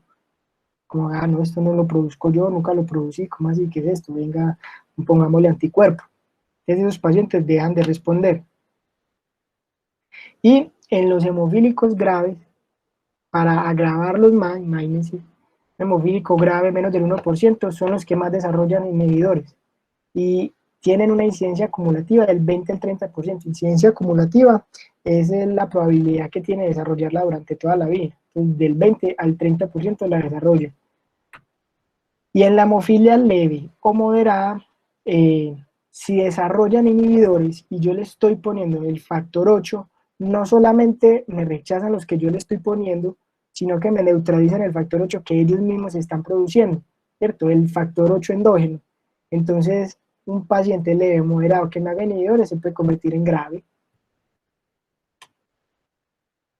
Como, ah, no, esto no lo produzco yo, nunca lo producí, ¿cómo así? ¿Qué es esto? Venga, pongámosle anticuerpo. Entonces esos pacientes dejan de responder. Y en los hemofílicos graves, para agravarlos más, imagínense, hemofílico grave menos del 1% son los que más desarrollan inhibidores y tienen una incidencia acumulativa del 20 al 30%. Incidencia acumulativa es la probabilidad que tiene de desarrollarla durante toda la vida. Entonces, del 20 al 30% la desarrolla. Y en la hemofilia leve o moderada, si desarrollan inhibidores y yo le estoy poniendo el factor 8, no solamente me rechazan los que yo le estoy poniendo, sino que me neutralizan el factor 8 que ellos mismos están produciendo, ¿cierto? El factor 8 endógeno. Entonces, un paciente leve, moderado que me haga inhibidores se puede convertir en grave.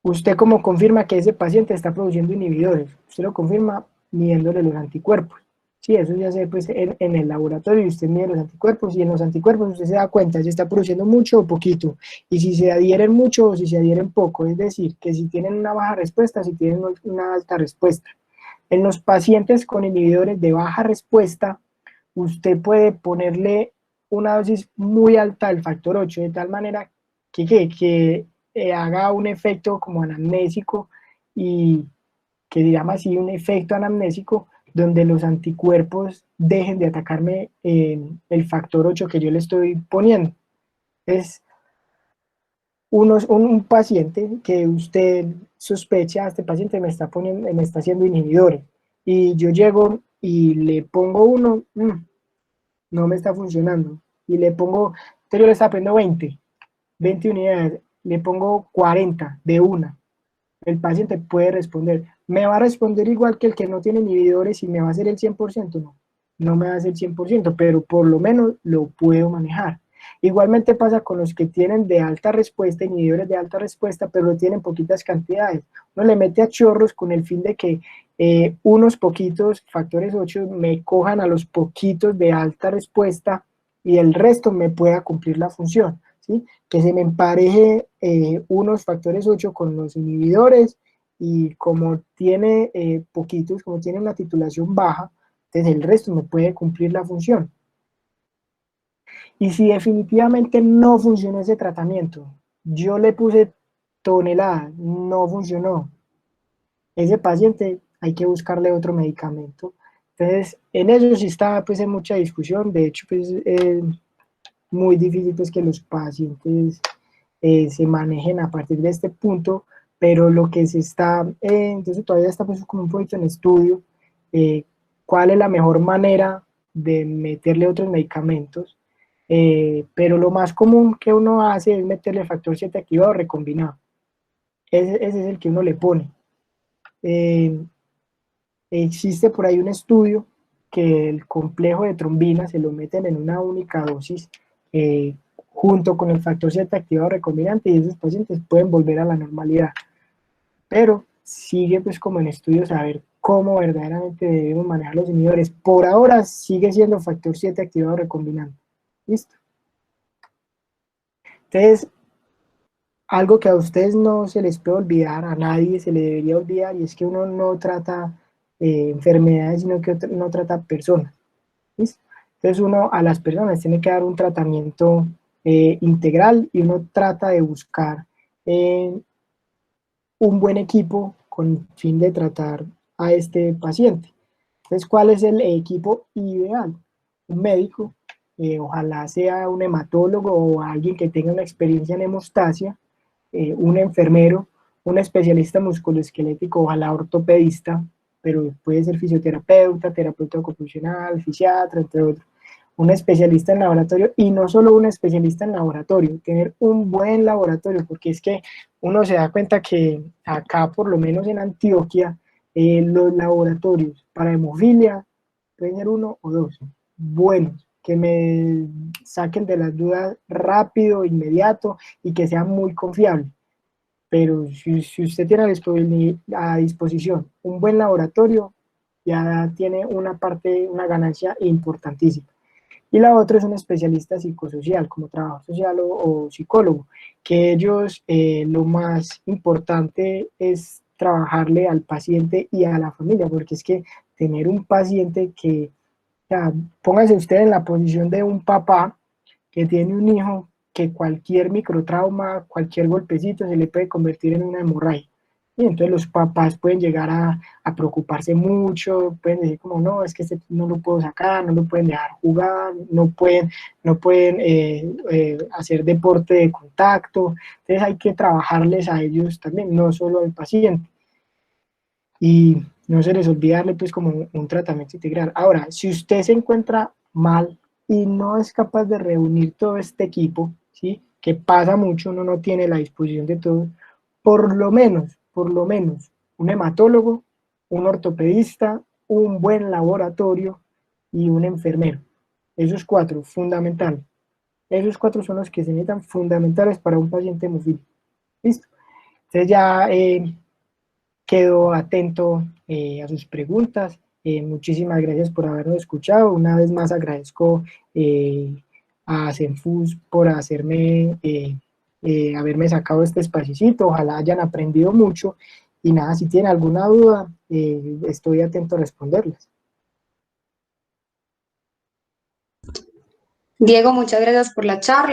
¿Usted cómo confirma que ese paciente está produciendo inhibidores? Usted lo confirma midiéndole los anticuerpos. Sí, eso ya se ve pues, en el laboratorio y usted mide los anticuerpos y en los anticuerpos usted se da cuenta si está produciendo mucho o poquito y si se adhieren mucho o si se adhieren poco, es decir, que si tienen una baja respuesta, si tienen una alta respuesta. En los pacientes con inhibidores de baja respuesta, usted puede ponerle una dosis muy alta del factor 8 de tal manera que haga un efecto como anamnésico y que se llama así un efecto anamnésico donde los anticuerpos dejen de atacarme el factor 8 que yo le estoy poniendo. Es un paciente que usted sospecha, este paciente me está poniendo, me está haciendo inhibidores, y yo llego y le pongo uno, no me está funcionando, y le pongo, entonces yo le está poniendo 20 unidades, le pongo 40 de una, el paciente puede responder. ¿Me va a responder igual que el que no tiene inhibidores y me va a hacer el 100%? No, no me va a hacer el 100%, pero por lo menos lo puedo manejar. Igualmente pasa con los que tienen de alta respuesta, inhibidores de alta respuesta, pero lo tienen poquitas cantidades. Uno le mete a chorros con el fin de que unos poquitos factores 8 me cojan a los poquitos de alta respuesta y el resto me pueda cumplir la función. ¿Sí? Que se me empareje unos factores 8 con los inhibidores y como tiene poquitos, como tiene una titulación baja, entonces el resto me puede cumplir la función. Y si definitivamente no funcionó ese tratamiento, yo le puse toneladas, no funcionó, ese paciente hay que buscarle otro medicamento. Entonces, en eso sí está pues en mucha discusión, de hecho pues muy difícil pues que los pacientes se manejen a partir de este punto, pero lo que se está, entonces todavía está pues como un poquito en estudio, cuál es la mejor manera de meterle otros medicamentos, pero lo más común que uno hace es meterle factor 7 activado recombinado, ese es el que uno le pone. Existe por ahí un estudio que el complejo de trombina se lo meten en una única dosis junto con el factor Z activado recombinante y esos pacientes pueden volver a la normalidad. Pero sigue pues como en estudio saber cómo verdaderamente debemos manejar los inhibidores. Por ahora sigue siendo factor 7 activado recombinante. ¿Listo? Entonces, algo que a ustedes no se les puede olvidar, a nadie se le debería olvidar, y es que uno no trata enfermedades, sino que no trata personas. ¿Listo? Entonces uno a las personas tiene que dar un tratamiento integral y uno trata de buscar un buen equipo con el fin de tratar a este paciente. Entonces, ¿cuál es el equipo ideal? Un médico, ojalá sea un hematólogo o alguien que tenga una experiencia en hemostasia, un enfermero, un especialista musculoesquelético, ojalá ortopedista, pero puede ser fisioterapeuta, terapeuta ocupacional, fisiatra, entre otros, un especialista en laboratorio y no solo un especialista en laboratorio, tener un buen laboratorio, porque es que uno se da cuenta que acá, por lo menos en Antioquia, los laboratorios para hemofilia pueden ser uno o dos buenos, que me saquen de las dudas rápido, inmediato y que sean muy confiables. Pero si usted tiene a disposición un buen laboratorio, ya tiene una parte, una ganancia importantísima. Y la otra es un especialista psicosocial, como trabajo social o psicólogo, que ellos lo más importante es trabajarle al paciente y a la familia, porque es que tener un paciente que, o sea, póngase usted en la posición de un papá que tiene un hijo que cualquier microtrauma, cualquier golpecito se le puede convertir en una hemorragia. Y entonces los papás pueden llegar a preocuparse mucho, pueden decir como, no, es que este no lo puedo sacar, no lo pueden dejar jugar, no pueden hacer deporte de contacto. Entonces hay que trabajarles a ellos también, no solo al paciente. Y no se les olvide darle pues como un tratamiento integral. Ahora, si usted se encuentra mal y no es capaz de reunir todo este equipo, ¿sí? Que pasa mucho, uno no tiene la disposición de todo, por lo menos, un hematólogo, un ortopedista, un buen laboratorio y un enfermero. Esos cuatro, fundamentales. Esos cuatro son los que se necesitan fundamentales para un paciente hemofílico. ¿Listo? Entonces ya quedo atento a sus preguntas. Muchísimas gracias por habernos escuchado. Una vez más agradezco a Senfus por haberme sacado este espacito. Ojalá hayan aprendido mucho. Y nada, si tienen alguna duda, estoy atento a responderles. Diego, muchas gracias por la charla.